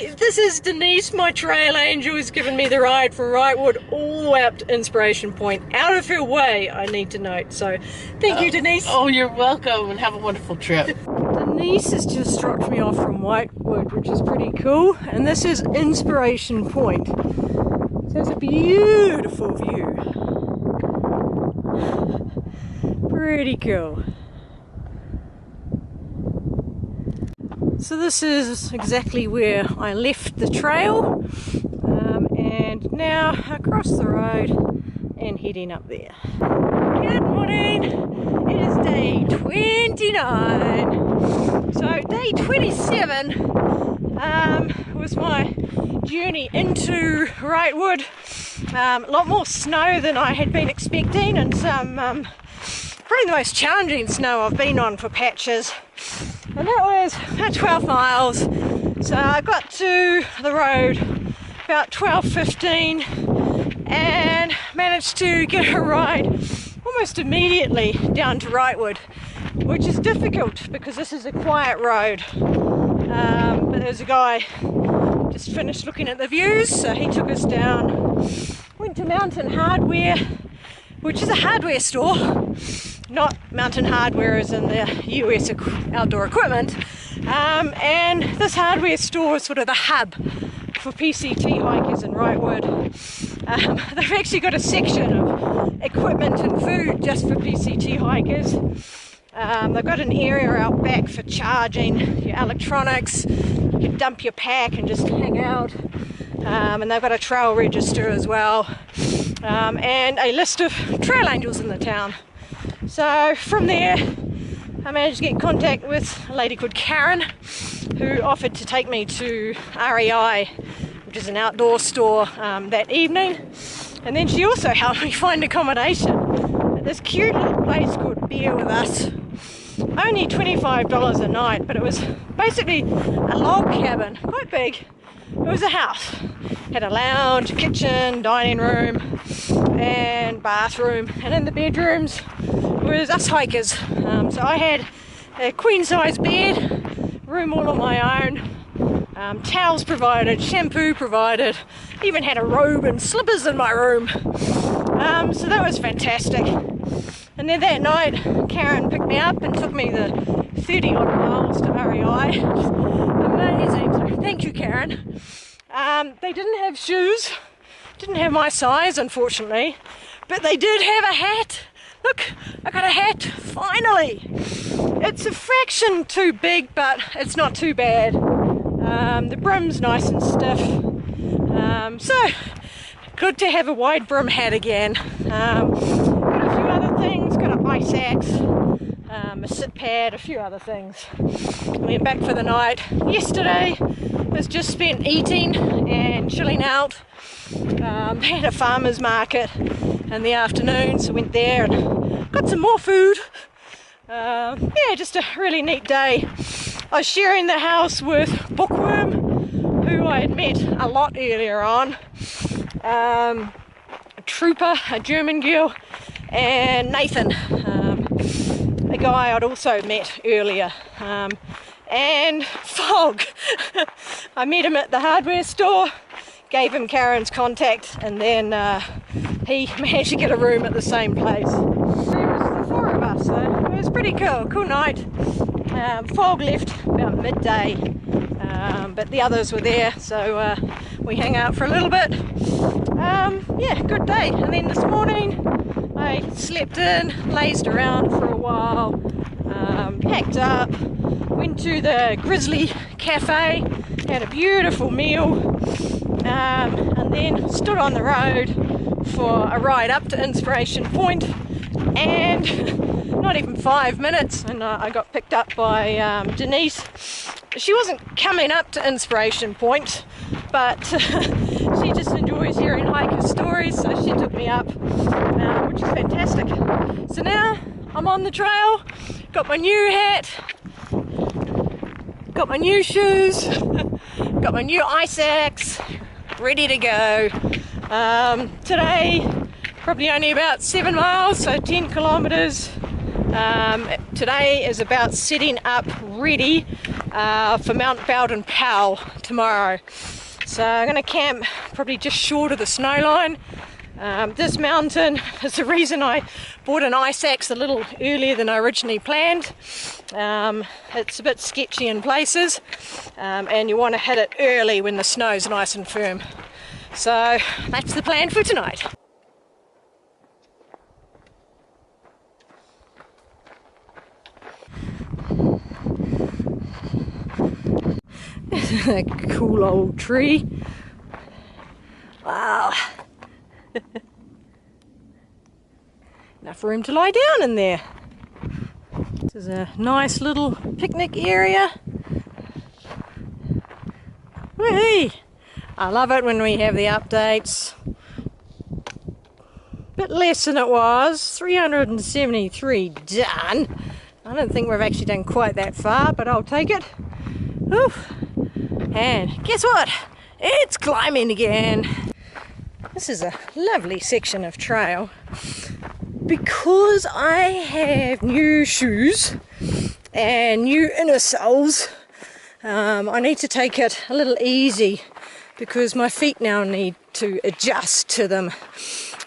This is Denise, my trail angel, who's given me the ride from Wrightwood all the way up to Inspiration Point. Out of her way, I need to note. So, thank you, Denise. Oh, you're welcome, and have a wonderful trip. Denise has just dropped me off from Wrightwood, which is pretty cool. And this is Inspiration Point. So it's a beautiful view. Pretty cool. So this is exactly where I left the trail, and now across the road and heading up there. Good morning! It is day 29. So day 27 was my journey into Wrightwood. A lot more snow than I had been expecting, and some probably the most challenging snow I've been on for patches. And that was about 12 miles. So I got to the road about 12:15 and managed to get a ride almost immediately down to Wrightwood, which is difficult because this is a quiet road. But there's a guy just finished looking at the views, so he took us down. Went to Mountain Hardware, which is a hardware store. Not Mountain Hardware as in the US outdoor equipment, and this hardware store is sort of the hub for PCT hikers in Wrightwood. They've actually got a section of equipment and food just for PCT hikers. They've got an area out back for charging your electronics. You can dump your pack and just hang out, and they've got a trail register as well, and a list of trail angels in the town. So from there I managed to get in contact with a lady called Karen, who offered to take me to REI, which is an outdoor store, that evening. And then she also helped me find accommodation at this cute little place called Beer With Us. Only $25 a night, but it was basically a log cabin, quite big. It was a house. Had a lounge, kitchen, dining room and bathroom, and in the bedrooms was us hikers. So I had a queen size bed, room all on my own, towels provided, shampoo provided, even had a robe and slippers in my room. So that was fantastic. And then that night Karen picked me up and took me the 30 odd miles to REI. Amazing. So thank you, Karen. They didn't have shoes, didn't have my size unfortunately, but they did have a hat. Look, I got a hat, finally. It's a fraction too big, but it's not too bad. The brim's nice and stiff, so good to have a wide brim hat again. Got a few other things, got an ice axe, a sit pad, a few other things. Went back for the night. Yesterday was just spent eating and chilling out. Had a farmer's market in the afternoon, so went there and got some more food. Yeah, just a really neat day. I was sharing the house with Bookworm, who I had met a lot earlier on. A trooper, a German girl, and Nathan, a guy I'd also met earlier. And Fog. I met him at the hardware store, gave him Karen's contact, and then he managed to get a room at the same place. There was the four of us, so it was pretty cool. Cool night. Fog left about midday, but the others were there, so we hung out for a little bit. Yeah, good day. And then this morning I slept in, lazed around for a while, packed up, went to the Grizzly Cafe, had a beautiful meal, and then stood on the road for a ride up to Inspiration Point, and not even 5 minutes and I got picked up by Denise. She wasn't coming up to Inspiration Point, but she just enjoys hearing hiker stories, so she took me up, which is fantastic. So now I'm on the trail, got my new hat, got my new shoes, got my new ice axe, ready to go. Today probably only about 7 miles, so 10 kilometers, Today is about setting up ready for Mount Bowden Powell tomorrow. So I'm going to camp probably just short of the snow line. This mountain is the reason I bought an ice axe a little earlier than I originally planned. It's a bit sketchy in places, and you want to hit it early when the snow's nice and firm. So that's the plan for tonight. A cool old tree. Wow. Enough room to lie down in there. This is a nice little picnic area. Whee! I love it when we have the updates. Bit less than it was. 373 done. I don't think we've actually done quite that far, but I'll take it. Oof. And guess what? It's climbing again. This is a lovely section of trail. Because I have new shoes and new inner soles, I need to take it a little easy because my feet now need to adjust to them.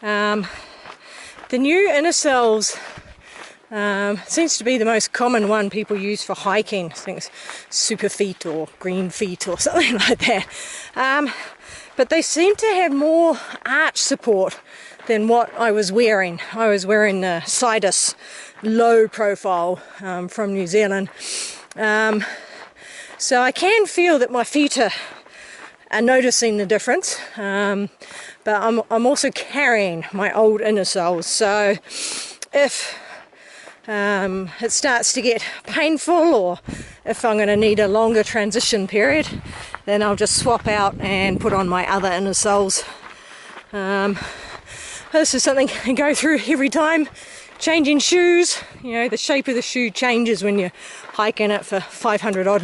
The new inner soles seems to be the most common one people use for hiking. I think it's super feet or green feet or something like that. But they seem to have more arch support than what I was wearing. I was wearing the Sidus low profile from New Zealand. So I can feel that my feet are noticing the difference. But I'm also carrying my old inner soles. So if it starts to get painful, or if I'm going to need a longer transition period, then I'll just swap out and put on my other inner soles. This is something I go through every time changing shoes. You know, the shape of the shoe changes when you're hiking it for 500 odd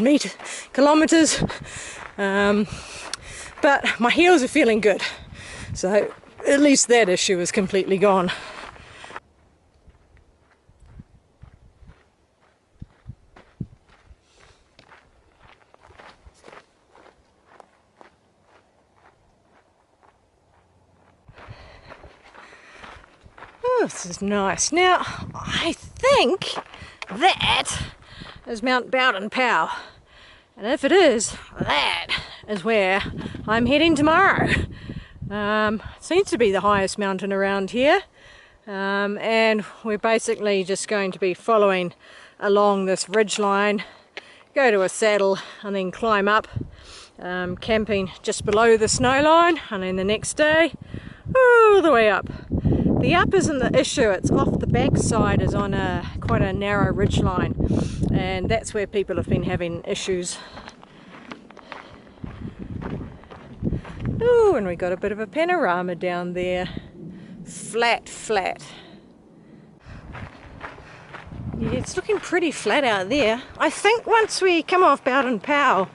kilometers. But my heels are feeling good, so at least that issue is completely gone. Oh, this is nice. Now, I think that is Mount Bowden Powell. And if it is, that is where I'm heading tomorrow. It seems to be the highest mountain around here. And we're basically just going to be following along this ridge line, go to a saddle and then climb up, camping just below the snow line, and then the next day, all the way up. The up isn't the issue, it's off the back side is on quite a narrow ridge line, and that's where people have been having issues. Ooh, and we got a bit of a panorama down there. Flat. Yeah, it's looking pretty flat out there. I think once we come off Bowden Powell,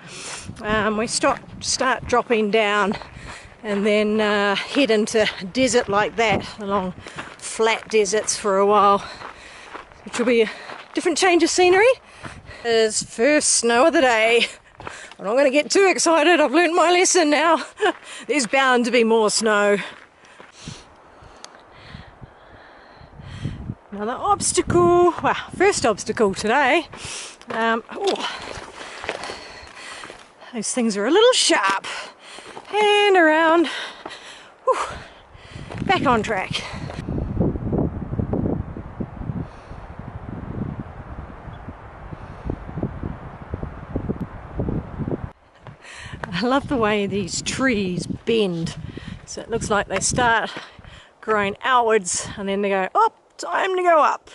we start dropping down, and then head into desert like that, along flat deserts for a while, which will be a different change of scenery. It's first snow of the day. I'm not going to get too excited, I've learned my lesson now. There's bound to be more snow. Another obstacle, well, first obstacle today. Those things are a little sharp. And around, back on track. I love the way these trees bend. So it looks like they start growing outwards and then they go, oh, time to go up.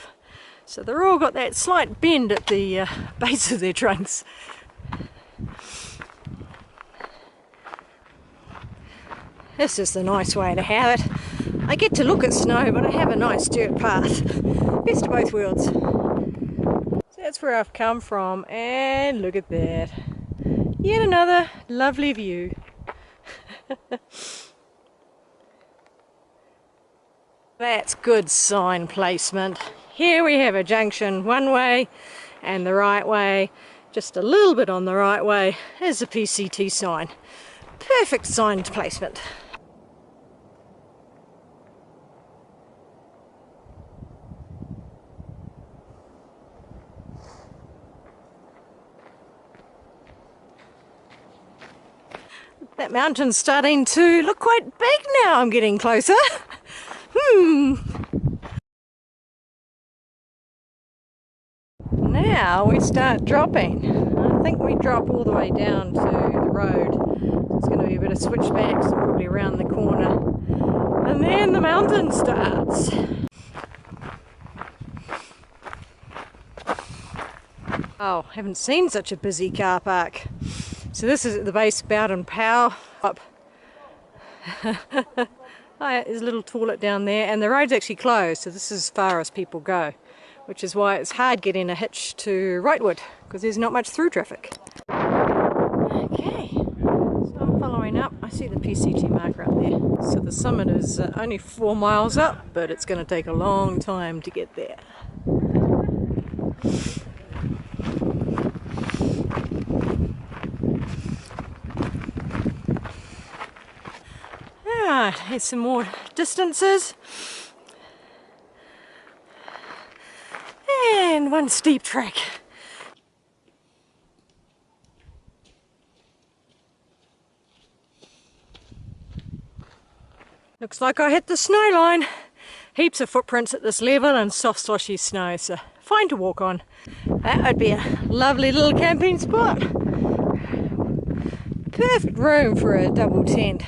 So they're all got that slight bend at the base of their trunks. This is the nice way to have it. I get to look at snow, but I have a nice dirt path. Best of both worlds. So that's where I've come from, and look at that. Yet another lovely view. That's good sign placement. Here we have a junction one way and the right way. Just a little bit on the right way is a PCT sign. Perfect sign placement. That mountain's starting to look quite big now. I'm getting closer. Now we start dropping. I think we drop all the way down to the road. It's going to be a bit of switchbacks, probably around the corner. And then the mountain starts. Oh, haven't seen such a busy car park. So this is at the base Bowden Power up. There's a little toilet down there, and the road's actually closed, so this is as far as people go, which is why it's hard getting a hitch to Wrightwood, because there's not much through traffic. Okay, so I'm following up. I see the PCT marker up there. So the summit is only 4 miles up, but it's going to take a long time to get there. Alright, here's some more distances. And one steep track. Looks like I hit the snow line. Heaps of footprints at this level and soft sloshy snow, so fine to walk on. That would be a lovely little camping spot. Perfect room for a double tent.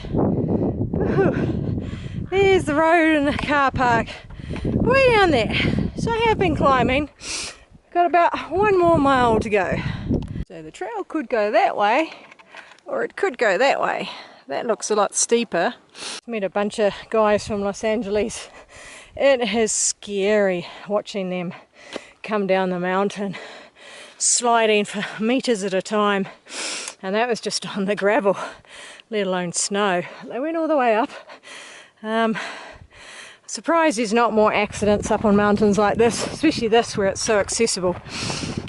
Whew. There's the road and the car park way down there. So I have been climbing. Got about 1 more mile to go. So the trail could go that way, or it could go that way. That looks a lot steeper. Met a bunch of guys from Los Angeles. It is scary watching them come down the mountain, sliding for meters at a time. And that was just on the gravel, let alone snow. They went all the way up. Surprised there's not more accidents up on mountains like this, especially this where it's so accessible.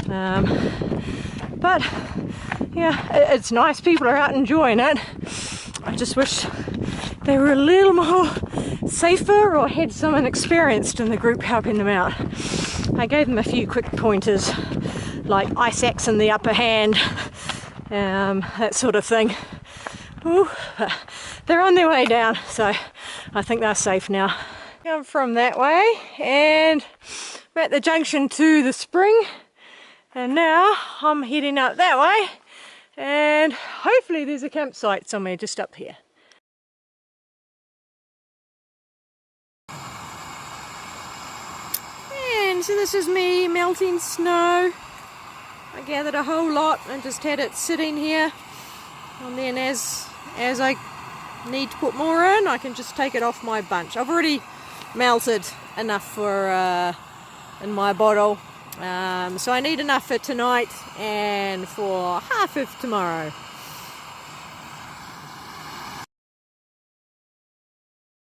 But yeah, it's nice. People are out enjoying it. I just wish they were a little more safer or had someone experienced in the group helping them out. I gave them a few quick pointers, like ice axe in the upper hand, that sort of thing. Ooh, they're on their way down, so I think they're safe now. Come from that way, and we're at the junction to the spring, and now I'm heading up that way, and hopefully there's a campsite somewhere just up here. And so this is me melting snow. I gathered a whole lot and just had it sitting here, and then as I need to put more in, I can just take it off my bunch. I've already melted enough for in my bottle, so I need enough for tonight and for half of tomorrow.